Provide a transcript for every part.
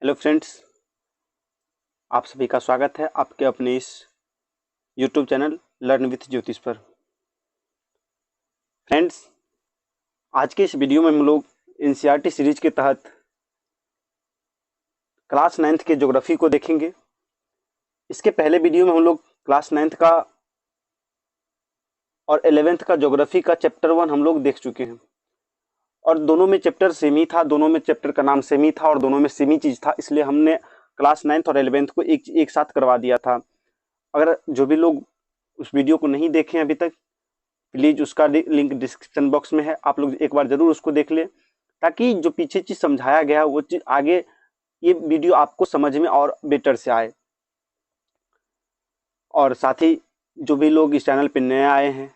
Hello friends, आप सभी का स्वागत है आपके अपने इस यूट्यूब चैनल लर्न विथ ज्योतिष पर। फ्रेंड्स, आज के इस वीडियो में हम लोग एनसीईआरटी सीरीज के तहत क्लास 9th के ज्योग्राफी को देखेंगे। इसके पहले वीडियो में हम लोग क्लास 9th का और 11th का ज्योग्राफी का चैप्टर 1 हम लोग देख चुके हैं और दोनों में चैप्टर सेम ही था, दोनों में चैप्टर का नाम सेम ही था और दोनों में सेम ही चीज़ था, इसलिए हमने क्लास 9th और 11th को एक साथ करवा दिया था। अगर जो भी लोग उस वीडियो को नहीं देखे अभी तक, प्लीज़ उसका लिंक डिस्क्रिप्शन बॉक्स में है, आप लोग एक बार ज़रूर उसको देख लें ताकि जो पीछे चीज़ समझाया गया वो चीज़ आगे ये वीडियो आपको समझ में और बेटर से आए। और साथ ही जो भी लोग इस चैनल पर नए आए हैं,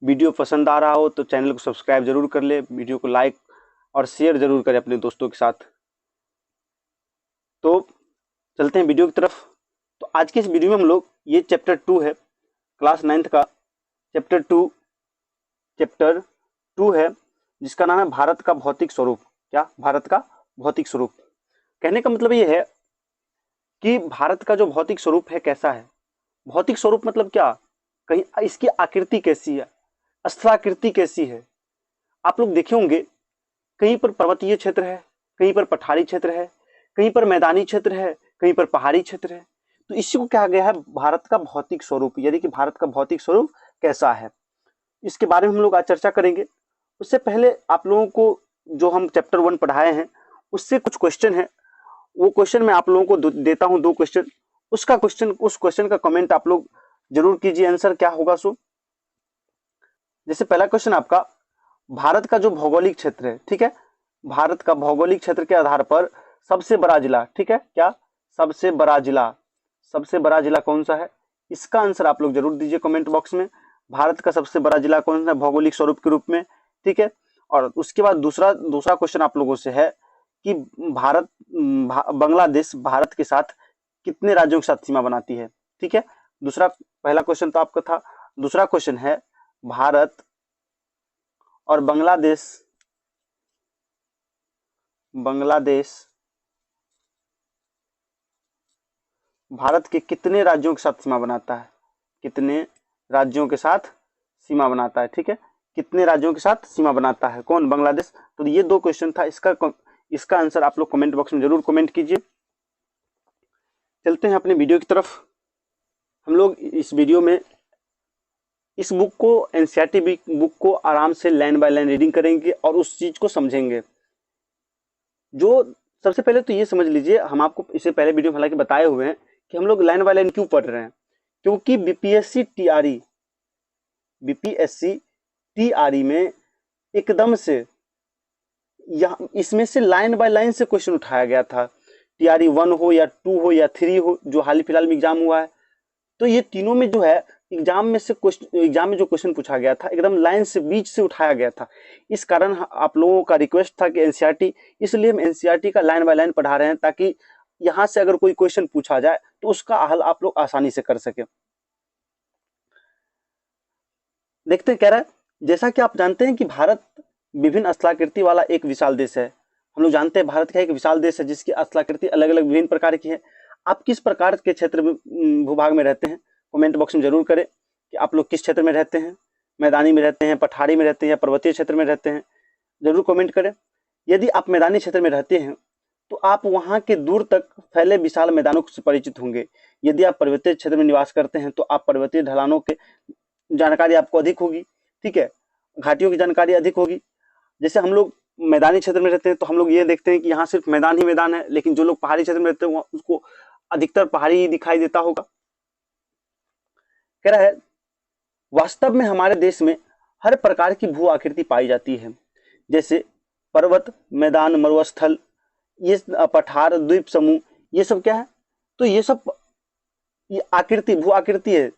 वीडियो पसंद आ रहा हो तो चैनल को सब्सक्राइब जरूर कर ले, वीडियो को लाइक और शेयर जरूर करें अपने दोस्तों के साथ। तो चलते हैं वीडियो की तरफ। तो आज के इस वीडियो में हम लोग ये चैप्टर 2 है, क्लास 9th का चैप्टर टू है, जिसका नाम है भारत का भौतिक स्वरूप। क्या? भारत का भौतिक स्वरूप। कहने का मतलब ये है कि भारत का जो भौतिक स्वरूप है कैसा है। भौतिक स्वरूप मतलब क्या? कहीं इसकी आकृति कैसी है, स्थलाकृति कैसी है। आप लोग देखे होंगे कहीं पर पर्वतीय क्षेत्र है, कहीं पर पठारी क्षेत्र है, कहीं पर मैदानी क्षेत्र है, कहीं पर पहाड़ी क्षेत्र है। तो इसी को कहा गया है भारत का भौतिक स्वरूप, यानी कि भारत का भौतिक स्वरूप कैसा है, इसके बारे में हम लोग आज चर्चा करेंगे। उससे पहले आप लोगों को जो हम चैप्टर 1 पढ़ाए हैं उससे कुछ क्वेश्चन है, वो क्वेश्चन मैं आप लोगों को देता हूं, 2 क्वेश्चन। उस क्वेश्चन का कमेंट आप लोग जरूर कीजिए, आंसर क्या होगा। सो जैसे पहला क्वेश्चन आपका, भारत का जो भौगोलिक क्षेत्र है, ठीक है, भारत का भौगोलिक क्षेत्र के आधार पर सबसे बड़ा जिला, ठीक है, क्या सबसे बड़ा जिला कौन सा है, इसका आंसर आप लोग जरूर दीजिए कमेंट बॉक्स में। भारत का सबसे बड़ा जिला कौन सा है भौगोलिक स्वरूप के रूप में, ठीक है। और उसके बाद दूसरा क्वेश्चन आप लोगों से है कि बांग्लादेश भारत के साथ कितने राज्यों के साथ सीमा बनाती है, ठीक है। पहला क्वेश्चन तो आपका था। दूसरा क्वेश्चन है भारत और बांग्लादेश भारत के कितने राज्यों के साथ सीमा बनाता है, कितने राज्यों के साथ सीमा बनाता है, ठीक है, कितने राज्यों के साथ सीमा बनाता है, कौन? बांग्लादेश। तो ये 2 क्वेश्चन था, इसका आंसर आप लोग कमेंट बॉक्स में जरूर कमेंट कीजिए। चलते हैं अपने वीडियो की तरफ। हम लोग इस वीडियो में इस बुक को, एनसीईआरटी बुक को आराम से लाइन बाय लाइन रीडिंग करेंगे और उस चीज को समझेंगे। जो सबसे पहले तो ये समझ लीजिए, हम आपको इससे पहले वीडियो में हालांकि बताए हुए हैं कि हम लोग लाइन बाय लाइन क्यों पढ़ रहे हैं, क्योंकि बीपीएससी टीआरई में एकदम से इसमें से लाइन बाय लाइन से क्वेश्चन उठाया गया था। टीआरई 1 हो या 2 हो या 3 हो, जो हाल ही फिलहाल में एग्जाम हुआ है, तो ये तीनों में जो है एग्जाम में जो क्वेश्चन पूछा गया था एकदम लाइन से बीच से उठाया गया था। इस कारण आप लोगों का रिक्वेस्ट था कि एनसीईआरटी, इसलिए हम एनसीईआरटी का लाइन बाय लाइन पढ़ा रहे हैं ताकि यहां से अगर कोई क्वेश्चन पूछा जाए तो उसका हल आप लोग आसानी से कर सके। देखते हैं, कह रहा है जैसा कि आप जानते हैं कि भारत विभिन्न स्थलाकृति वाला एक विशाल देश है। हम लोग जानते हैं भारत का एक विशाल देश है जिसकी स्थलाकृति अलग अलग विभिन्न प्रकार की है। आप किस प्रकार के क्षेत्र में, भूभाग में रहते हैं, कमेंट बॉक्स में जरूर करें कि आप लोग किस क्षेत्र में रहते हैं, मैदानी में रहते हैं, पठारी में रहते हैं या पर्वतीय क्षेत्र में रहते हैं, जरूर कमेंट करें। यदि आप मैदानी क्षेत्र में रहते हैं तो आप वहां के दूर तक फैले विशाल मैदानों से परिचित होंगे। यदि आप पर्वतीय क्षेत्र में निवास करते हैं तो आप पर्वतीय ढलानों के जानकारी आपको अधिक होगी, ठीक है, घाटियों की जानकारी अधिक होगी। जैसे हम लोग मैदानी क्षेत्र में रहते हैं तो हम लोग ये देखते हैं कि यहाँ सिर्फ मैदान ही मैदान है, लेकिन जो लोग पहाड़ी क्षेत्र में रहते हैं उसको अधिकतर पहाड़ी ही दिखाई देता होगा। कह रहा है वास्तव में हमारे देश में हर प्रकार की भू आकृति पाई जाती है, जैसे पर्वत, मैदान, मरुस्थल, ये पठार, द्वीप समूह, ये सब क्या है, तो ये सब ये आकृति भू आकृति है।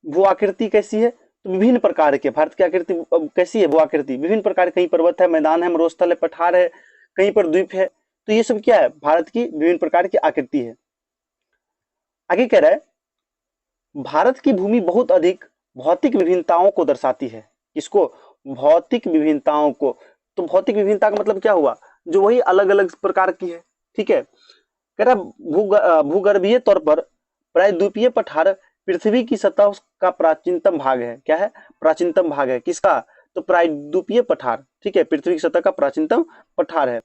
भू आकृति कैसी है, तो विभिन्न प्रकार के, भारत की आकृति कैसी है, भू आकृति विभिन्न प्रकार, कहीं पर्वत है, मैदान है, मरुस्थल है, पठार है, कहीं पर द्वीप है, तो ये सब क्या है, भारत की विभिन्न प्रकार की आकृति है। आगे कह रहा है भारत की भूमि बहुत अधिक भौतिक विभिन्नताओं को दर्शाती है। किसको? भौतिक विभिन्नताओं को। तो भौतिक विभिन्नता का मतलब क्या हुआ, जो वही अलग अलग प्रकार की है, ठीक है। कह रहा भूगर्भीय तौर पर प्रायद्वीपीय पठार पृथ्वी की सतह का प्राचीनतम भाग है। क्या है? प्राचीनतम भाग है किसका? तो प्रायद्वीपीय पठार, ठीक है, पृथ्वी की सतह का प्राचीनतम पठार है।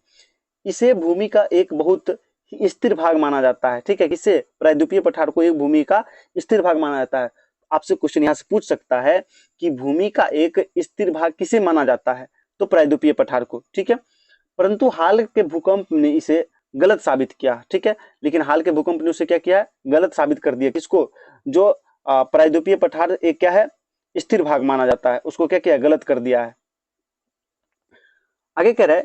इसे भूमि का एक बहुत स्थिर भाग माना जाता है, ठीक है, किसे? प्रायद्वीपीय पठार को एक भूमि का स्थिर भाग माना जाता है। आपसे क्वेश्चन यहाँ से पूछ सकता है कि भूमि का एक स्थिर भाग किसे माना जाता है? तो प्रायद्वीपीय पठार को, ठीक है। परंतु हाल के भूकंप ने इसे गलत साबित किया, ठीक है, लेकिन हाल के भूकंप ने उसे क्या किया है? गलत साबित कर दिया। किसको? जो प्रायद्वीपीय पठार एक क्या है? स्थिर भाग माना जाता है, उसको क्या किया? गलत कर दिया है। आगे कह रहे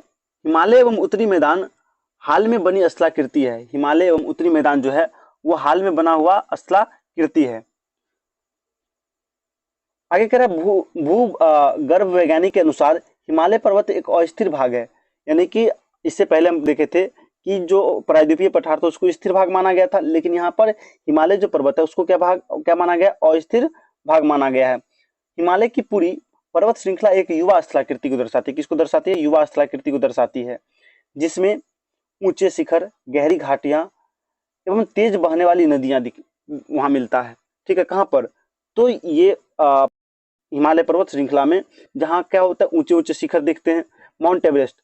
हिमालय एवं उत्तरी मैदान हाल में बनी स्थलाकृति है। हिमालय एवं उत्तरी मैदान जो है वो हाल में बना हुआ स्थलाकृति है। आगे कह रहा भू गर्भ वैज्ञानिक के अनुसार हिमालय पर्वत एक अस्थिर भाग है, यानी कि इससे पहले हम देखे थे कि जो प्रायद्वीपीय पठार था उसको स्थिर भाग माना गया था, लेकिन यहाँ पर हिमालय जो पर्वत है उसको क्या माना गया? अस्थिर भाग माना गया है। हिमालय की पूरी पर्वत श्रृंखला एक युवा स्थलाकृति को दर्शाती है। किसको दर्शाती है? युवा स्थलाकृति को दर्शाती है, जिसमें ऊंचे शिखर, गहरी घाटियां एवं तेज बहने वाली नदियां वहां मिलता है, ठीक है। कहां पर? तो ये हिमालय पर्वत श्रृंखला में जहां क्या होता है? ऊंचे ऊंचे शिखर दिखते हैं। माउंट एवरेस्ट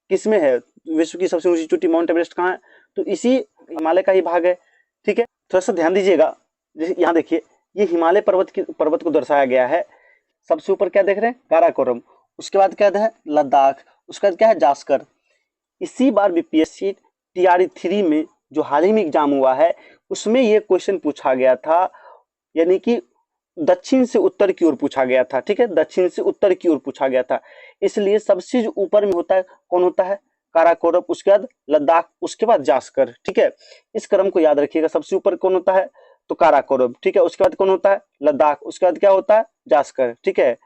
किसमें है? विश्व की सबसे ऊंची चोटी माउंट एवरेस्ट कहाँ है? तो इसी हिमालय का ही भाग है, ठीक है। थोड़ा सा ध्यान दीजिएगा, जैसे यहाँ देखिए ये हिमालय पर्वत को दर्शाया गया है। सबसे ऊपर क्या देख रहे हैं? काराकोरम, उसके बाद क्या है? लद्दाख, उसके बाद क्या है? जास्कर। इसी बार बीपीएससी टीआरई 3 में जो हाल ही में एग्जाम हुआ है उसमें ये क्वेश्चन पूछा गया था, यानी कि दक्षिण से उत्तर की ओर पूछा गया था, ठीक है, दक्षिण से उत्तर की ओर पूछा गया था। इसलिए सबसे जो ऊपर में होता है कौन होता है? काराकोरम, उसके बाद लद्दाख, उसके बाद जास्कर, ठीक है। इस क्रम को याद रखिएगा। सबसे ऊपर कौन होता है? तो काराकोरम, ठीक है, उसके बाद कौन होता है? लद्दाख, उसके बाद क्या होता है? जास्कर, ठीक है।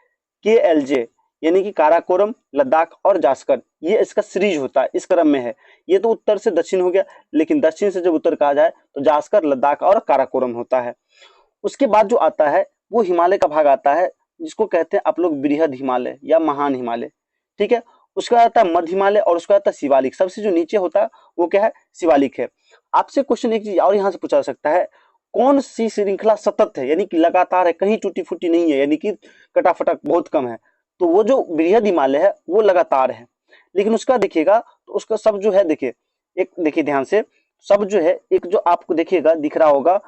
KLJ यानी कि काराकोरम, लद्दाख और जास्कर, ये इसका सीरीज होता है, इस क्रम में है। ये तो उत्तर से दक्षिण हो गया, लेकिन दक्षिण से जब उत्तर कहा जाए तो जास्कर, लद्दाख और काराकोरम होता है। उसके बाद जो आता है वो हिमालय का भाग आता है, जिसको कहते हैं आप लोग बृहद हिमालय या महान हिमालय, ठीक है। उसका आता है मध्य हिमालय और उसका आता है शिवालिक। सबसे जो नीचे होता है वो क्या है? शिवालिक है। आपसे क्वेश्चन एक चीज और यहाँ से पूछा जा सकता है, कौन सी श्रृंखला सतत है, यानी कि लगातार है, कहीं टूटी फूटी नहीं है, यानी कि कटाफटक बहुत कम है? तो वो जो बृहद हिमालय है वो लगातार है। लेकिन उसका देखिएगा तो उसका सब जो है, देखिए एक देखिए ध्यान से, सब जो है एक जो आपको देखिएगा दिख रहा होगा,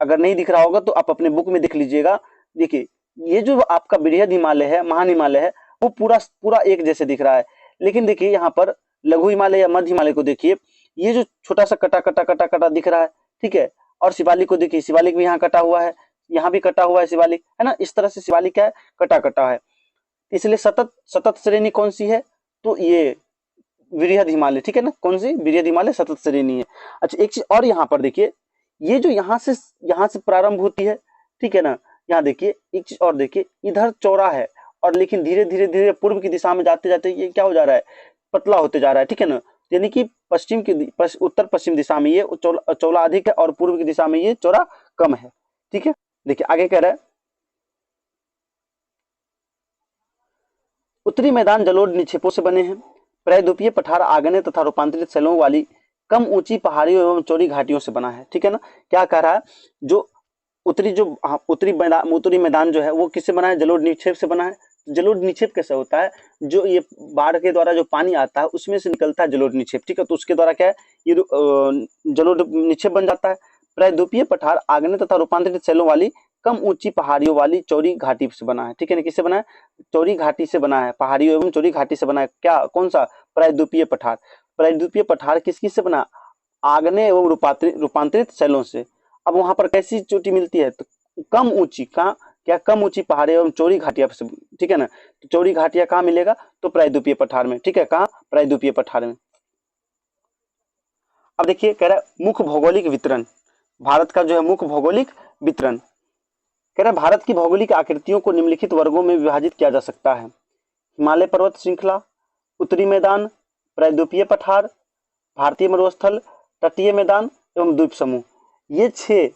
अगर नहीं दिख रहा होगा तो आप अपने बुक में देख लीजिएगा। देखिए ये जो आपका बृहद हिमालय है, महान हिमालय है, वो पूरा पूरा एक जैसे दिख रहा है। लेकिन देखिए यहाँ पर लघु हिमालय या मध्य हिमालय को देखिए, ये जो छोटा सा कटा कटा कटा कटा दिख रहा है, ठीक है। और शिवालिक को देखिए, शिवालिक भी यहाँ कटा हुआ है, यहाँ भी कटा हुआ है शिवालिक, है ना। इस तरह से शिवालिक क्या है? कटा कटा है। इसलिए सतत सतत श्रेणी कौन सी है? तो ये बृहद हिमालय, ठीक है ना। कौन सी? बृहद हिमालय सतत श्रेणी है। अच्छा एक चीज और यहाँ पर देखिए, ये जो यहाँ से प्रारंभ होती है, ठीक है ना। यहाँ देखिए एक चीज और देखिए, इधर चौड़ा है और लेकिन धीरे धीरे धीरे पूर्व की दिशा में जाते जाते ये क्या हो जा रहा है? पतला होते जा रहा है, ठीक है ना। यानी कि उत्तर पश्चिम दिशा में ये चौड़ा अधिक है और पूर्व की दिशा में ये चौड़ा कम है, ठीक है। देखिए आगे कह रहा है, उत्तरी मैदान जलोढ़ निक्षेपों से बने हैं। प्रायद्वीपीय पठार आग्नेय तथा रूपांतरित शैलों वाली कम ऊंची पहाड़ियों एवं चौड़ी घाटियों से बना है, ठीक है ना। क्या कह रहा है? जो उत्तरी मैदान जो है वो किससे बना है? जलोढ़ निक्षेप से बना है। जलोढ़ निक्षेप कैसे होता है? जो ये बाढ़ के द्वारा जो पानी आता है उसमें से निकलता है जलोढ़ निक्षेप, ठीक है। तो उसके द्वारा क्या है? ये जलोढ़ निक्षेप बन जाता है। प्रायद्वीपीय पठार आग्नेय तथा रूपांतरित शैलों वाली कम ऊंची पहाड़ियों वाली चौड़ी घाटी से बना है, ठीक है ना। किससे बना है? चौड़ी घाटी से बना है, पहाड़ियों एवं चौड़ी घाटी से बना है। क्या? कौन सा? प्रायद्वीपीय पठार। प्रायद्वीपीय पठार किस किस से बना? आग्नेय एवं रूपांतरित शैलों से। अब वहां पर कैसी चोटी मिलती है? तो कम ऊंची, कहाँ? क्या? कम ऊंची पहाड़ियां एवं चौड़ी घाटियां से, ठीक है ना। तो चौड़ी घाटियां कहाँ मिलेगा? तो प्रायद्वीपीय पठार में, ठीक है। कहाँ? प्रायद्वीपीय पठार में। अब देखिए कह रहा है मुख्य भौगोलिक वितरण, भारत का जो है मुख्य भौगोलिक वितरण। कह रहा है भारत की भौगोलिक आकृतियों को निम्नलिखित वर्गों में विभाजित किया जा सकता है। हिमालय पर्वत श्रृंखला, उत्तरी मैदान, प्रायद्वीपीय पठार, भारतीय मरुस्थल, तटीय मैदान एवं द्वीप समूह। ये 6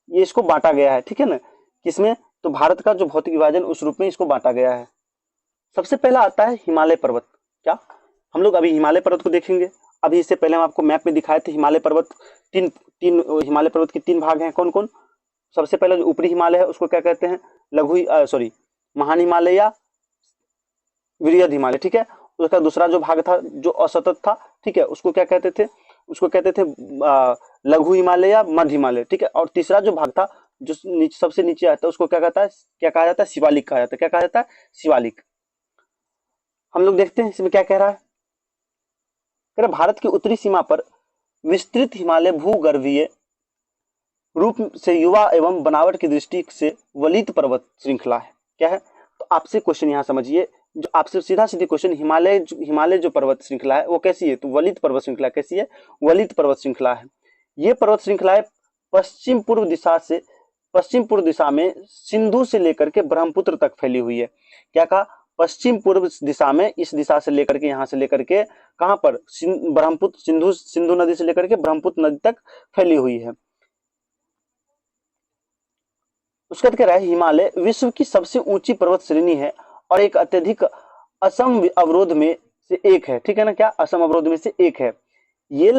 ये इसको बांटा गया है, ठीक है ना। किसमें? तो भारत का जो भौतिक विभाजन उस रूप में इसको बांटा गया है। सबसे पहला आता है हिमालय पर्वत। क्या? हम लोग अभी हिमालय पर्वत को देखेंगे। अभी इससे पहले हम आपको मैप में दिखाए थे हिमालय पर्वत, तीन तीन हिमालय पर्वत के 3 भाग हैं, कौन कौन? सबसे पहले जो ऊपरी हिमालय है उसको क्या कहते हैं? महान हिमालय या वृहद हिमालय, ठीक है। उसका दूसरा जो भाग था जो असतत था, ठीक है, उसको क्या कहते थे? उसको कहते थे लघु हिमालय या मध्य हिमालय, ठीक है। और तीसरा जो भाग था जो सबसे नीचे आता है उसको क्या कहता है? क्या कहा जाता है? शिवालिक कहा जाता है। क्या कहा जाता है? शिवालिक। हम लोग देखते हैं इसमें क्या कह रहा है। कह रहा भारत की उत्तरी सीमा पर विस्तृत हिमालय भूगर्भीय रूप से युवा एवं बनावट की दृष्टि से वलित पर्वत श्रृंखला है। क्या है? तो आपसे क्वेश्चन यहाँ समझिए, जो आपसे सीधा सीधी क्वेश्चन, हिमालय जो पर्वत श्रृंखला है वो कैसी है? तो वलित पर्वत श्रृंखला कैसी है? वलित पर्वत श्रृंखला है। ये पर्वत श्रृंखलाएं पश्चिम पूर्व दिशा में सिंधु से लेकर के ब्रह्मपुत्र तक फैली हुई है। क्या कहा? पश्चिम पूर्व दिशा में, इस दिशा से लेकर के, यहां से लेकर के कहां पर? ब्रह्मपुत्र, सिंधु नदी से लेकर के ब्रह्मपुत्र नदी तक फैली हुई है। उसका कह रहा है हिमालय विश्व की सबसे ऊंची पर्वत श्रेणी है और एक अत्यधिक असम अवरोध में से एक है, ठीक है ना। क्या? असम अवरोध में से एक है। ये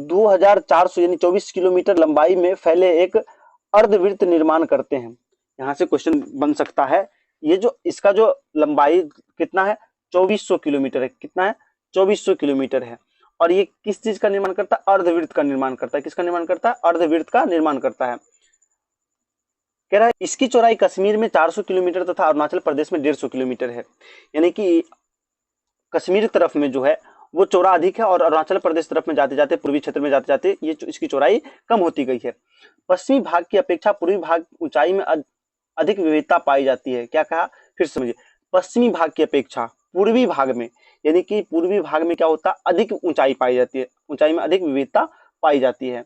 2400 यानी 24 किलोमीटर लंबाई में फैले एक अर्धवृत्त निर्माण करते हैं। यहां से क्वेश्चन बन सकता है, ये जो इसका जो लंबाई कितना है? 2400 किलोमीटर है। कितना है? 2400 किलोमीटर है। और ये किस चीज का निर्माण करता है? अर्धवृत्त का निर्माण करता है। किसका निर्माण करता है? अर्धवृत्त का निर्माण करता है। कह रहा है इसकी चौड़ाई कश्मीर में 400 किलोमीटर तथा अरुणाचल प्रदेश में 150 किलोमीटर है। यानी कि कश्मीर तरफ में जो है वो चौड़ा अधिक है और अरुणाचल प्रदेश तरफ में जाते जाते, पूर्वी क्षेत्र में जाते जाते ये इसकी चौड़ाई कम होती गई है। पश्चिमी भाग की अपेक्षा पूर्वी भाग ऊंचाई में अधिक विविधता पाई जाती है। क्या कहा? फिर समझिए, पश्चिमी भाग की अपेक्षा पूर्वी भाग में, यानी कि पूर्वी भाग में क्या होता है? अधिक ऊंचाई पाई जाती है, ऊंचाई में अधिक विविधता पाई जाती है।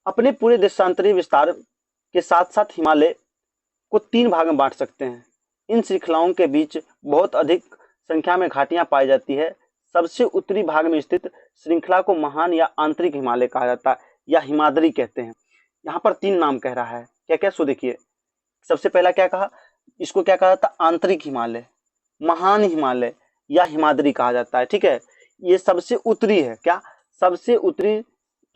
अपने पूरे देशांतरीय विस्तार के साथ साथ हिमालय को 3 भाग में बांट सकते हैं। इन श्रृंखलाओं के बीच बहुत अधिक संख्या में घाटियां पाई जाती है। सबसे उत्तरी भाग में स्थित श्रृंखला को महान या आंतरिक हिमालय कहा जाता है या हिमाद्री कहते हैं। यहाँ पर 3 नाम कह रहा है। क्या क्या? सो देखिए, सबसे पहला क्या कहा? इसको क्या कहा जाता है? आंतरिक हिमालय, महान हिमालय या हिमाद्री कहा जाता है, ठीक है। ये सबसे उत्तरी है। क्या? सबसे उत्तरी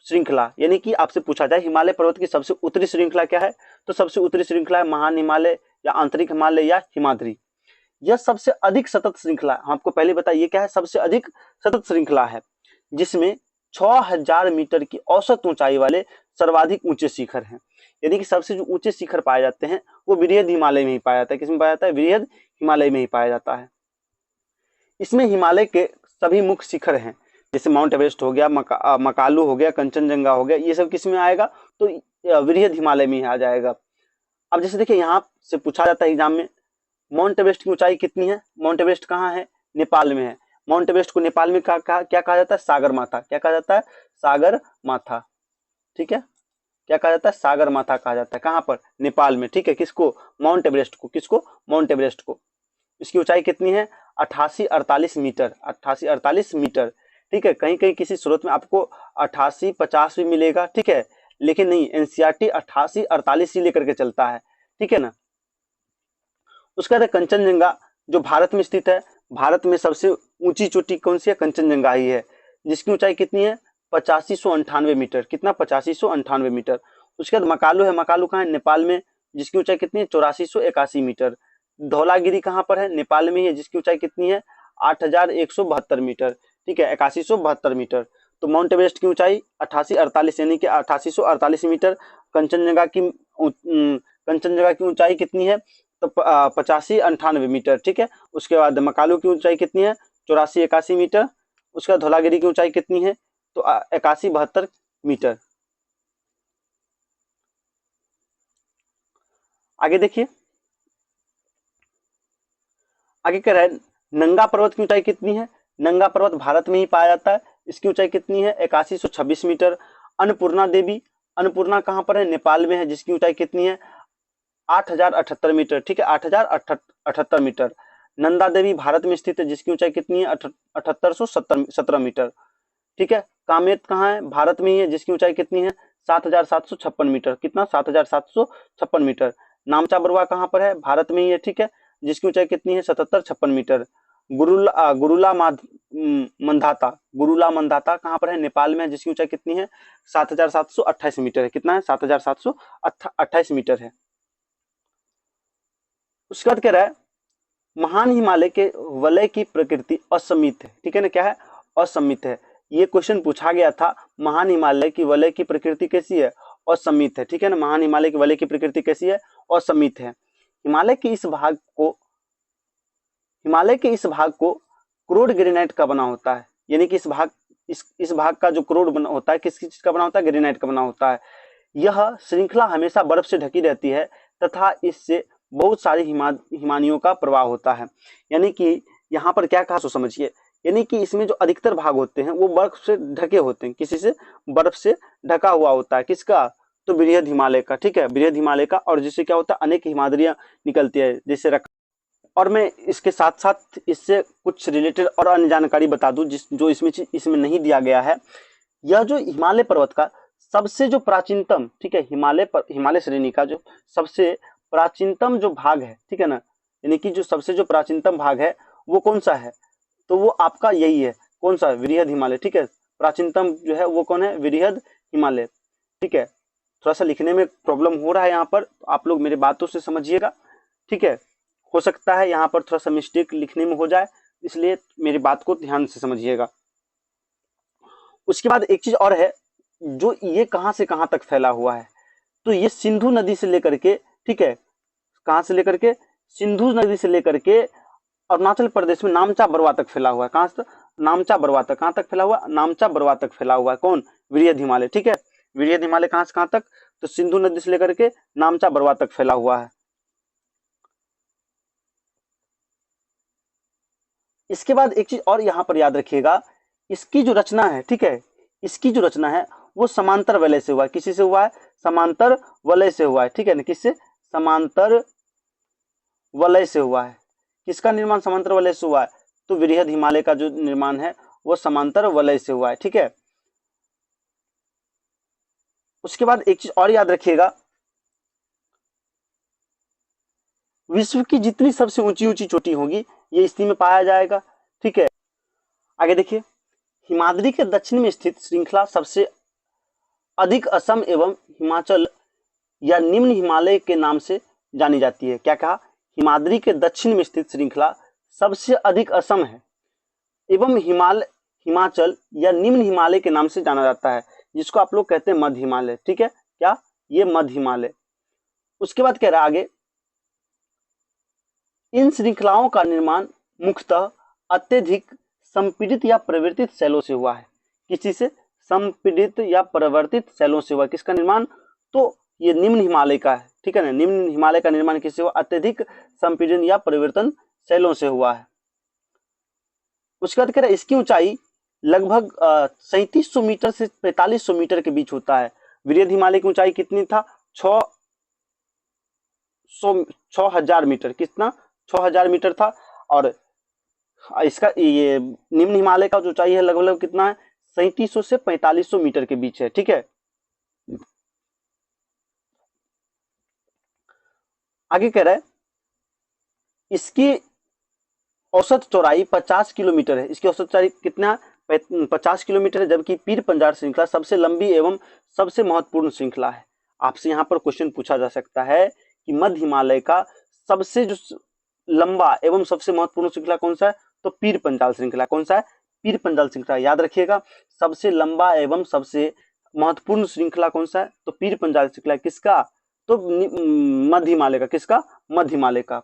श्रृंखला, यानी कि आपसे पूछा जाए हिमालय पर्वत की सबसे उत्तरी श्रृंखला क्या है, तो सबसे उत्तरी श्रृंखला है महान हिमालय या आंतरिक हिमालय या हिमाद्री। यह सबसे अधिक सतत श्रृंखला, आपको पहले बताइए क्या है? सबसे अधिक सतत श्रृंखला है जिसमें 6000 मीटर की औसत ऊंचाई वाले सर्वाधिक ऊंचे शिखर हैं। यानी कि सबसे जो ऊंचे शिखर पाए जाते हैं वो वृहद हिमालय में ही पाया जाता है। किसमें पाया जाता है? वृहद हिमालय में ही पाया जाता है। इसमें हिमालय के सभी मुख्य शिखर हैं, जैसे माउंट एवरेस्ट हो गया, मकालू हो गया, कंचनजंगा हो गया, ये सब किस में आएगा? तो वृहद हिमालय में ही आ जाएगा। अब जैसे देखिए यहाँ से पूछा जाता है एग्जाम में, माउंट एवरेस्ट की ऊंचाई कितनी है? माउंट एवरेस्ट कहाँ है? नेपाल में है। माउंट एवरेस्ट को नेपाल में क्या कहा जाता है? सागर माथा। क्या कहा जाता है? सागर माथा, ठीक है। क्या कहा जाता है? सागर माथा कहा जाता है। कहाँ पर? नेपाल में, ठीक है। किसको? माउंट एवरेस्ट को। किसको? माउंट एवरेस्ट को। इसकी ऊंचाई कितनी है? 8848 मीटर। 8848 मीटर, ठीक है। कहीं कहीं किसी स्रोत में आपको 8850 भी मिलेगा, ठीक है, लेकिन नहीं, एनसीईआरटी 8848 ही लेकर के चलता है, ठीक है ना। उसके बाद कंचनजंगा जो भारत में स्थित है। भारत में सबसे ऊंची चोटी कौन सी है? कंचनजंगा ही है, जिसकी ऊंचाई कितनी है? 8598 मीटर। कितना? 8598 मीटर। उसके बाद मकालू है। मकालू कहाँ है? नेपाल में, जिसकी ऊंचाई कितनी है? 8481 मीटर। धौलागिरी कहाँ पर है? नेपाल में ही है, जिसकी ऊंचाई कितनी है? 8172 मीटर, ठीक है, 8172 मीटर। तो माउंट एवरेस्ट की ऊंचाई 8848 यानी कि 8848 मीटर। कंचनजंगा की ऊंचाई कितनी है? तो 8598 मीटर, ठीक है। उसके बाद मकालू की ऊंचाई कितनी है? 8481 मीटर। उसके बाद धौलागिरी की ऊंचाई कितनी है? तो 8172 मीटर। आगे देखिए, आगे कह रहा है नंगा पर्वत की ऊंचाई कितनी है? नंगा पर्वत भारत में ही पाया जाता है। इसकी ऊंचाई कितनी है? 8126 मीटर। अन्नपूर्णा देवी, अन्नपूर्णा कहाँ पर है? नेपाल में है, जिसकी ऊंचाई कितनी है? 8078 मीटर, ठीक है, 8078 मीटर। नंदा देवी भारत में स्थित है, जिसकी ऊंचाई कितनी है? 7817 मीटर, ठीक है। कामेत कहाँ है? भारत में ही है, जिसकी ऊंचाई कितनी है? 7756 मीटर। कितना? 7756 मीटर। नामचा बरुआ कहाँ पर है? भारत में ही है, ठीक है, जिसकी ऊंचाई कितनी है? 7756 मीटर। मंधाता, गुरुला मंधाता कहाँ पर है? नेपाल में है, जिसकी ऊंचाई कितनी है? 7,728 मीटर है। कितना है? 7,728 मीटर है। उसके बाद कह रहा है महान हिमालय के वलय की प्रकृति असमित है। ठीक है ना, क्या है? असमित है। ये क्वेश्चन पूछा गया था, महान हिमालय की वलय की प्रकृति कैसी है? असमित है। ठीक है ना, महान हिमालय की वलय की प्रकृति कैसी है? असमित है। हिमालय के इस भाग को क्रोड ग्रेनाइट का बना होता है। यानी कि इस भाग का जो क्रोड बना होता है, किस चीज का बना होता है? ग्रेनाइट का बना होता है। यह श्रृंखला हमेशा बर्फ से ढकी रहती है तथा इससे बहुत सारी हिमानियों का प्रवाह होता है। यानी कि यहाँ पर क्या कहा सो समझिए, यानी कि इसमें जो अधिकतर भाग होते हैं वो बर्फ से ढके होते हैं, किसी से बर्फ से ढका हुआ होता है। किसका? तो बृहद हिमालय का। ठीक है, बृहद हिमालय का। और जिससे क्या होता है? अनेक हिमाद्रियां निकलती है, जैसे और मैं इसके साथ साथ इससे कुछ रिलेटेड और अन्य जानकारी बता दूं जो इसमें नहीं दिया गया है। यह जो हिमालय पर्वत का सबसे जो प्राचीनतम, ठीक है, हिमालय श्रेणी का जो सबसे प्राचीनतम जो भाग है, ठीक है ना, यानी कि जो सबसे जो प्राचीनतम भाग है वो कौन सा है? तो वो आपका यही है। कौन सा? वृहद हिमालय। ठीक है, प्राचीनतम जो है वो कौन है? वृहद हिमालय। ठीक है, थोड़ा सा लिखने में प्रॉब्लम हो रहा है यहाँ पर, तो आप लोग मेरे बातों से समझिएगा। ठीक है, हो सकता है यहाँ पर थोड़ा सा मिस्टेक लिखने में हो जाए, इसलिए मेरी बात को ध्यान से समझिएगा। उसके बाद एक चीज और है, जो ये कहां से कहां तक फैला हुआ है? तो ये सिंधु नदी से लेकर के, ठीक है, कहां से लेकर के? सिंधु नदी से लेकर के अरुणाचल प्रदेश में नामचा बरवा तक फैला हुआ है। कहां से? नामचा बरवा तक। कहां तक फैला हुआ? नामचा बरवा तक फैला हुआ है। कौन? वृहद हिमालय। ठीक है, वृहद हिमालय कहां से कहां तक? तो सिंधु नदी से लेकर के नामचा बरवा तक फैला हुआ है। इसके बाद एक चीज और यहां पर याद रखिएगा, इसकी जो रचना है, ठीक है, इसकी जो रचना है वो समांतर वलय से हुआ है। किसी से हुआ है? समांतर वलय से हुआ है। ठीक है ना, किससे? समांतर वलय से हुआ है। किसका निर्माण समांतर वलय से हुआ है? तो वृहद हिमालय का जो निर्माण है वो समांतर वलय से हुआ है। ठीक है, उसके बाद एक चीज और याद रखिएगा, विश्व की जितनी सबसे ऊंची ऊंची चोटी होगी ये इसी में पाया जाएगा। ठीक है, आगे देखिए, हिमाद्री के दक्षिण में स्थित श्रृंखला सबसे अधिक असम एवं हिमाचल या निम्न हिमालय के नाम से जानी जाती है। क्या कहा? हिमाद्री के दक्षिण में स्थित श्रृंखला सबसे अधिक असम है एवं हिमाचल या निम्न हिमालय के नाम से जाना जाता है, जिसको आप लोग कहते हैं मध्य हिमालय। ठीक है, क्या? ये मध्य हिमालय। उसके बाद कह रहा है आगे, इन श्रृंखलाओं का निर्माण मुख्यतः अत्यधिक संपीड़ित या प्रवर्तित शैलों से हुआ है। किसी से? संपीड़ित या प्रवर्तित शैलों से हुआ। किसका निर्माण? तो ये निम्न हिमालय का है। ठीक है ना, निम्न हिमालय का निर्माण किससे हुआ? अत्यधिक संपीड़न या परिवर्तन शैलों से हुआ है। उसके बाद कह रहा है इसकी ऊंचाई लगभग 3700 मीटर से 4500 मीटर के बीच होता है। वृहद हिमालय की ऊंचाई कितनी था? 6000 मीटर। कितना? 6000 मीटर था। और इसका ये निम्न हिमालय का जो ऊंचाई है लगभग कितना है? 3700 से 4500 मीटर के बीच है। ठीक है, आगे कह रहा है इसकी औसत चौड़ाई 50 किलोमीटर है। इसकी औसत चौड़ाई कितना? 50 किलोमीटर है। जबकि पीर पंजाल श्रृंखला सबसे लंबी एवं सबसे महत्वपूर्ण श्रृंखला है। आपसे यहाँ पर क्वेश्चन पूछा जा सकता है कि मध्य हिमालय का सबसे जो लंबा एवं सबसे महत्वपूर्ण श्रृंखला कौन सा है? तो पीर पंजाल श्रृंखला। कौन सा है? पीर पंजाल श्रृंखला। याद रखिएगा, सबसे लंबा एवं सबसे महत्वपूर्ण श्रृंखला कौन सा है? तो पीर पंजाल श्रृंखला। किसका? तो मध्य हिमालय का। किसका? मध्य हिमालय का।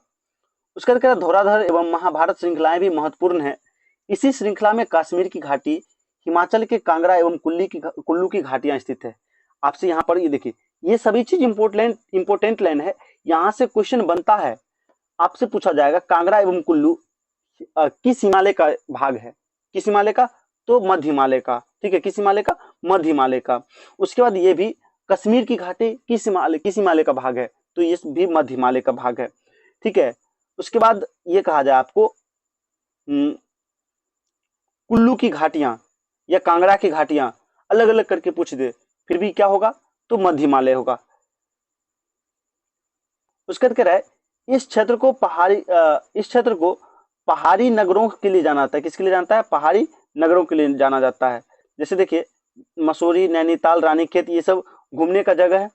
उसका क्या? धौराधर एवं महाभारत श्रृंखलाएं भी महत्वपूर्ण है। इसी श्रृंखला में कश्मीर की घाटी, हिमाचल के कांगड़ा एवं कुल्लू की घाटियां स्थित है। आपसे यहाँ पर ये देखिए, ये सभी चीज इंपोर्टेंट लाइन है। यहाँ से क्वेश्चन बनता है, आपसे पूछा जाएगा कांगड़ा एवं कुल्लू किस हिमालय का भाग है? किस हिमालय का? तो मध्य हिमालय का। ठीक है, किस हिमालय का? मध्य हिमालय का। उसके बाद ये भी कश्मीर की घाटी किस हिमालय का भाग है? तो ये भी मध्य हिमालय का भाग है। ठीक है, उसके बाद ये कहा जाए आपको कुल्लू की घाटियां या कांगड़ा की घाटियां अलग अलग करके पूछ दे, फिर भी क्या होगा? तो मध्य हिमालय होगा। उसके बाद कह रहा है इस क्षेत्र को पहाड़ी नगरों के लिए जाना जाता है। किसके लिए जाता है? पहाड़ी नगरों के लिए जाना जाता है। जैसे देखिए मसूरी, नैनीताल, रानीखेत, ये सब घूमने का जगह है।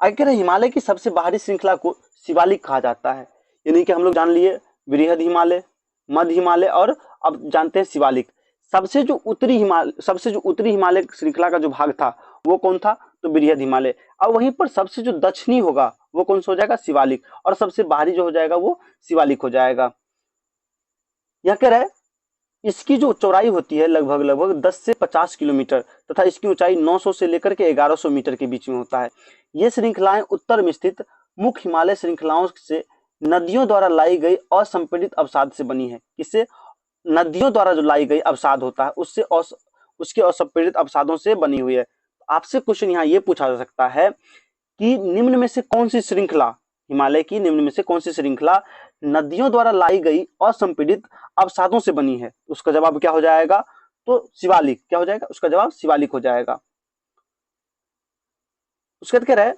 आगे कह रहे हैं हिमालय की सबसे बाहरी श्रृंखला को शिवालिक कहा जाता है। यानी कि हम लोग जान लिए बृहद हिमालय, मध्य हिमालय और अब जानते हैं शिवालिक। सबसे जो उत्तरी हिमालय श्रृंखला का जो भाग था वो कौन था? तो बृहद हिमालय। अब वहीं पर सबसे जो दक्षिणी होगा वो कौन सा हो जाएगा? शिवालिक। और सबसे बाहरी जो हो जाएगा वो शिवालिक हो जाएगा। यह कह रहा है इसकी जो चौड़ाई होती है लगभग लगभग 10 से 50 किलोमीटर तथा इसकी ऊंचाई 900 से लेकर के 1100 मीटर के बीच में होता है। ये श्रृंखलाएं उत्तर में स्थित मुख्य हिमालय श्रृंखलाओं से नदियों द्वारा लाई गई असंपीड़ित अवसाद से बनी है। किससे? नदियों द्वारा जो लाई गई अवसाद होता है उसके असंपीड़ित अवसादों से बनी हुई है। आपसे क्वेश्चन यहाँ ये पूछा जा सकता है कि निम्न में से कौन सी श्रृंखला, हिमालय की निम्न में से कौन सी श्रृंखला नदियों द्वारा लाई गई असंपीड़ित अवसादों से बनी है? उसका जवाब क्या हो जाएगा? तो शिवालिक। क्या हो जाएगा? उसका जवाब शिवालिक हो जाएगा। उसके बाद कह रहा है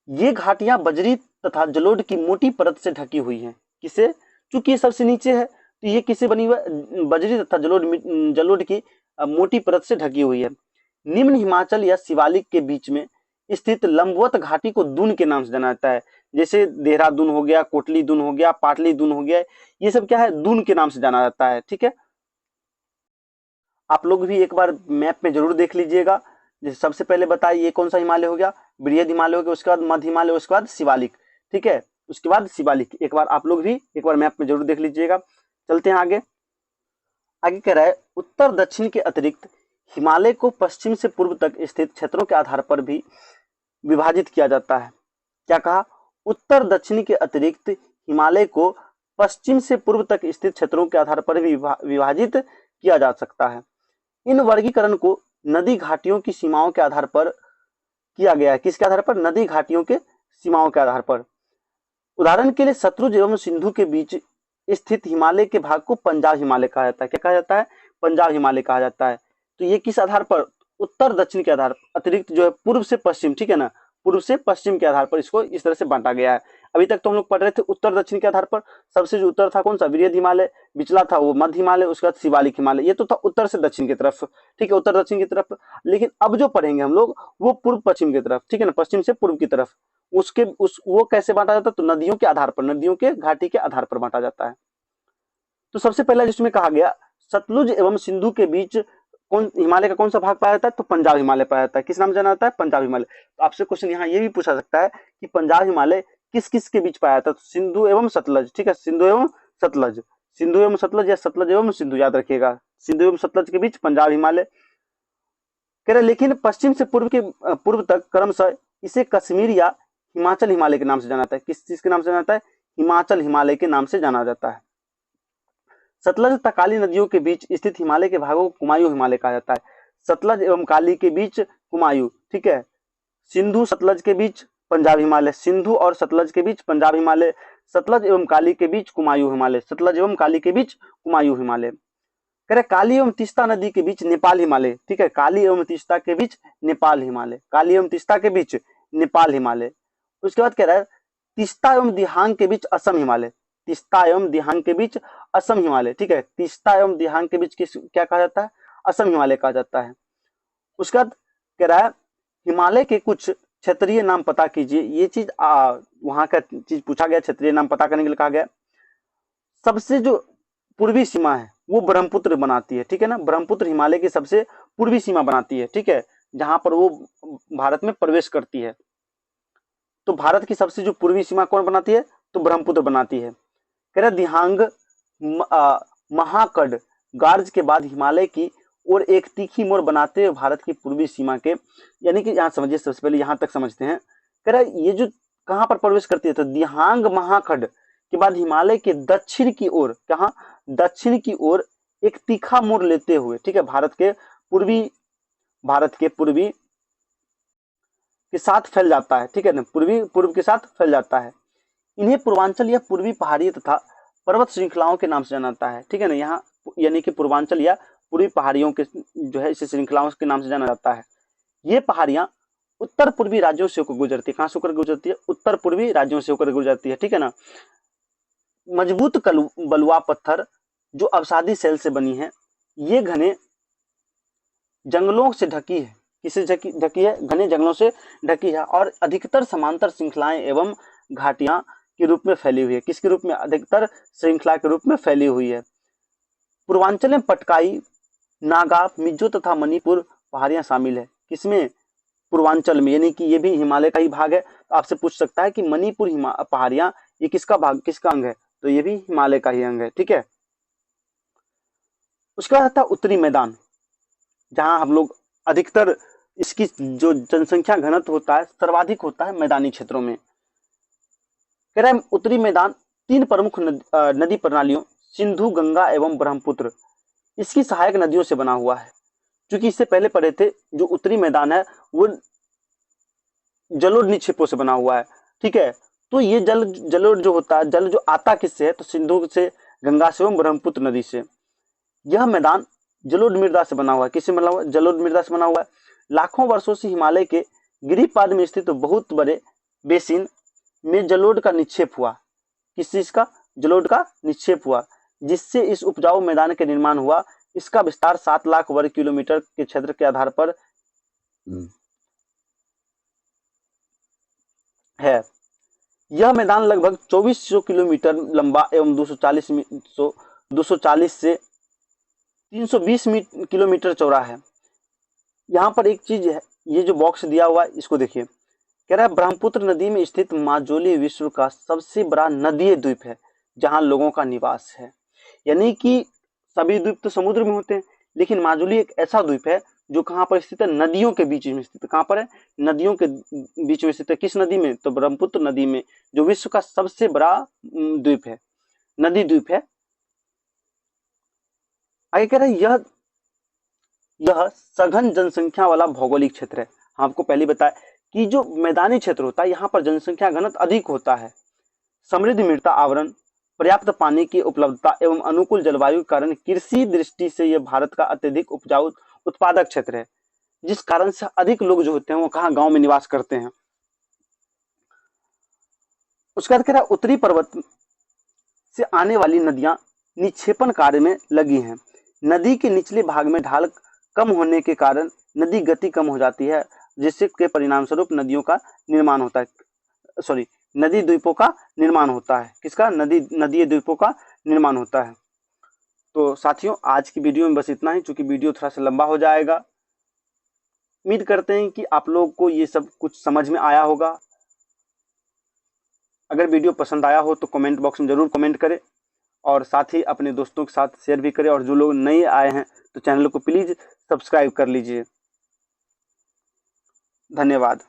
ये घाटियां बजरी तथा जलोढ़ की मोटी परत से ढकी हुई हैं। किसे? चूंकि ये सबसे नीचे है तो ये किससे बनी हुई है? बजरी तथा जलोढ़ की मोटी परत से ढकी हुई है। निम्न हिमाचल या शिवालिक के बीच में स्थित लंबवत घाटी को दून के नाम से जाना जाता है। जैसे देहरादून हो गया, कोटली दून हो गया, पाटली दून हो गया, ये सब क्या है? दून के नाम से जाना जाता है। ठीक है, आप लोग भी एक बार मैप में जरूर देख लीजिएगा। जैसे सबसे पहले बताइए ये कौन सा हिमालय हो गया? बृहद हिमालय हो गया, उसके बाद मध्य हिमालय, उसके बाद शिवालिक। ठीक है, उसके बाद शिवालिक। एक बार आप लोग भी एक बार मैप में जरूर देख लीजिएगा। चलते हैं आगे। आगे कह रहा है उत्तर दक्षिण के अतिरिक्त हिमालय को पश्चिम से पूर्व तक स्थित क्षेत्रों के आधार पर भी विभाजित किया जाता है। क्या कहा? उत्तर दक्षिण के अतिरिक्त हिमालय को पश्चिम से पूर्व तक स्थित क्षेत्रों के आधार पर भी विभाजित किया जा सकता है। इन वर्गीकरण को नदी घाटियों की सीमाओं के आधार पर किया गया है। किसके आधार पर? नदी घाटियों के सीमाओं के आधार पर। उदाहरण के लिए सतलुज एवं सिंधु के बीच स्थित हिमालय के भाग को पंजाब हिमालय कहा जाता है। क्या कहा जाता है? पंजाब हिमालय कहा जाता है। तो ये किस आधार पर? उत्तर दक्षिण के आधार पर, अतिरिक्त जो है पूर्व से पश्चिम। ठीक है ना, पूर्व से पश्चिम के आधार पर इसको इस तरह से बांटा गया है। अभी तक तो हम लोग पढ़ रहे थे उत्तर दक्षिण के आधार पर। सबसे जो उत्तर था कौन सा? बृहद हिमालय। बिचला था वो मध्य हिमालय, उसके बाद शिवालिक हिमालय। ये तो था उत्तर से दक्षिण की तरफ। ठीक है, उत्तर दक्षिण की तरफ। लेकिन अब जो पढ़ेंगे हम लोग वो पूर्व पश्चिम की तरफ। ठीक है ना, पश्चिम से पूर्व की तरफ। वो कैसे बांटा जाता है? तो नदियों के आधार पर, नदियों के घाटी के आधार पर बांटा जाता है। तो सबसे पहला जिसमें कहा गया सतलुज एवं सिंधु के बीच कौन हिमालय का कौन सा भाग पाया जाता है? तो पंजाब हिमालय पाया जाता है। किस नाम से जाना जाता है? पंजाब हिमालय। तो आपसे क्वेश्चन यहाँ ये भी पूछा सकता है कि पंजाब हिमालय किस किस के बीच पाया जाता है? तो सिंधु एवं सतलज। ठीक है, सिंधु एवं सतलज, सिंधु एवं सतलज या सतलज एवं सिंधु, याद रखिएगा। सिंधु एवं सतलज के बीच पंजाब हिमालय। कह रहे लेकिन पश्चिम से पूर्व तक क्रमशः इसे कश्मीर या हिमाचल हिमालय के नाम से जाना जाता है। किस चीज के नाम से जाना जाता है? हिमाचल हिमालय के नाम से जाना जाता है। सतलज तथा काली नदियों के बीच स्थित हिमालय के भागों को कुमायूं हिमालय कहा जाता है। सतलज एवं काली के बीच कुमायूं। ठीक है, सिंधु सतलज के बीच पंजाब हिमालय, सिंधु और सतलज के बीच पंजाब हिमालय, सतलज एवं काली के बीच कुमायूं हिमालय, सतलज एवं काली के बीच कुमायूं हिमालय। कह रहे काली एवं तीस्ता नदी के बीच नेपाल हिमालय। ठीक है, काली एवं तीस्ता के बीच नेपाल हिमालय, काली एवं तीस्ता के बीच नेपाल हिमालय। उसके बाद कह रहा है तीस्ता एवं दिहांग के बीच असम हिमालय, तीस्ता एवं दिहांग के बीच असम हिमालय। ठीक है, तीस्ता एवं दिहांग के बीच क्या कहा जाता है? असम हिमालय कहा जाता है। उसके बाद कह रहा है हिमालय के कुछ क्षेत्रीय नाम पता कीजिए। ये चीज वहां का चीज पूछा गया, क्षेत्रीय नाम पता करने के लिए कहा गया। सबसे जो पूर्वी सीमा है वो ब्रह्मपुत्र बनाती है। ठीक है ना, ब्रह्मपुत्र हिमालय की सबसे पूर्वी सीमा बनाती है। ठीक है, जहां पर वो भारत में प्रवेश करती है। तो भारत की सबसे जो पूर्वी सीमा कौन बनाती है? तो ब्रह्मपुत्र बनाती है। कह रहे दिहांग महाकड गार्ज के बाद हिमालय की और एक तीखी मोड़ बनाते हुए भारत की पूर्वी सीमा के, यानी कि यहाँ समझिए, सबसे पहले यहाँ तक समझते हैं। कह रहे ये जो कहाँ पर प्रवेश करती है? तो दिहांग महाखंड के बाद हिमालय के दक्षिण की ओर, कहाँ? दक्षिण की ओर एक तीखा मोड़ लेते हुए, ठीक है, भारत के पूर्वी के साथ फैल जाता है। ठीक है ना, पूर्व के साथ फैल जाता है। इन्हें पूर्वांचल या पूर्वी पहाड़ियों तथा पर्वत श्रृंखलाओं के नाम से जाना जाता है। ठीक है ना, यहाँ यानी कि पूर्वांचल या पूर्वी पहाड़ियों के जो है इस श्रृंखलाओं के नाम से जाना जाता है। ये पहाड़ियां उत्तर पूर्वी राज्यों से होकर गुजरती है। कहां से होकर गुजरती है? उत्तर पूर्वी राज्यों से होकर गुजरती है, ठीक है ना। मजबूत बलुआ पत्थर जो अवसादी सेल से बनी है, ये घने जंगलों से ढकी है। किससे ढकी है? घने जंगलों से ढकी है और अधिकतर समांतर श्रृंखलाएं एवं घाटियां के रूप में फैली हुई है। किसके रूप में? अधिकतर श्रृंखला के रूप में फैली हुई है। पूर्वांचल में पटकाई, नागा, मिजो तथा मणिपुर पहाड़ियां शामिल है। किसमें? पूर्वांचल में, यानी कि ये भी हिमालय का ही भाग है। तो आपसे पूछ सकता है कि मणिपुर पहाड़ियां ये किसका भाग, किसका अंग है? तो ये भी हिमालय का ही अंग है, ठीक है। उसके बाद आता उत्तरी मैदान, जहां हम लोग अधिकतर इसकी जो जनसंख्या घनत्व होता है सर्वाधिक होता है मैदानी क्षेत्रों में। कह रहा है उत्तरी मैदान 3 प्रमुख नदी प्रणालियों सिंधु, गंगा एवं ब्रह्मपुत्र इसकी सहायक नदियों से बना हुआ है। क्योंकि इससे पहले पढ़े थे, जो उत्तरी मैदान है वो जलोढ़ निक्षेपों से बना हुआ है, ठीक है। तो ये जलोढ़ जो होता है, जल जो आता किससे है? तो सिंधु से, गंगा से एवं ब्रह्मपुत्र नदी से। यह मैदान जलोढ़ मृदा से बना हुआ है। किससे बना हुआ है? जलोढ़ मृदा से बना हुआ है। लाखों वर्षों से हिमालय के गिरिपाद में स्थित बहुत बड़े बेसिन में जलोढ़ का निक्षेप हुआ। किस चीज का? जलोढ़ का निक्षेप हुआ, जिससे इस उपजाऊ मैदान के निर्माण हुआ। इसका विस्तार 7 लाख वर्ग किलोमीटर के क्षेत्र के आधार पर है। यह मैदान लगभग 2400 किलोमीटर लंबा एवं 240 से 320 किलोमीटर चौड़ा है। यहाँ पर एक चीज है, ये जो बॉक्स दिया हुआ है इसको देखिए। कह रहा है ब्रह्मपुत्र नदी में स्थित माजुली विश्व का सबसे बड़ा नदीय द्वीप है जहां लोगों का निवास है। यानी कि सभी द्वीप तो समुद्र में होते हैं, लेकिन माजुली एक ऐसा द्वीप है जो कहां पर स्थित है? नदियों के बीच में स्थित है। कहां पर है? नदियों के बीच में स्थित है। किस नदी में? तो ब्रह्मपुत्र नदी में, जो विश्व का सबसे बड़ा द्वीप है, नदी द्वीप है। आगे कह रहे हैं यह सघन जनसंख्या वाला भौगोलिक क्षेत्र है। आपको पहले बताया कि जो मैदानी क्षेत्र होता है यहाँ पर जनसंख्या घनत्व अधिक होता है। समृद्ध मृदा आवरण, पर्याप्त पानी की उपलब्धता एवं अनुकूल जलवायु के कारण कृषि दृष्टि से यह भारत का अत्यधिक उपजाऊ उत्पादक क्षेत्र है, जिस कारण से अधिक लोग जो होते हैं वो कहाँ? गांव में निवास करते हैं। उसके बाद कह रहा है उत्तरी पर्वत से आने वाली नदियां निक्षेपण कार्य में लगी हैं। नदी के निचले भाग में ढाल कम होने के कारण नदी गति कम हो जाती है, जिससे के परिणाम स्वरूप नदियों का निर्माण होता है, नदी द्वीपों का निर्माण होता है। किसका? नदी द्वीपों का निर्माण होता है। तो साथियों, आज की वीडियो में बस इतना ही, चूंकि वीडियो थोड़ा सा लंबा हो जाएगा। उम्मीद करते हैं कि आप लोगों को ये सब कुछ समझ में आया होगा। अगर वीडियो पसंद आया हो तो कमेंट बॉक्स में जरूर कमेंट करें और साथ ही अपने दोस्तों के साथ शेयर भी करें। और जो लोग नए आए हैं तो चैनल को प्लीज सब्सक्राइब कर लीजिए। धन्यवाद।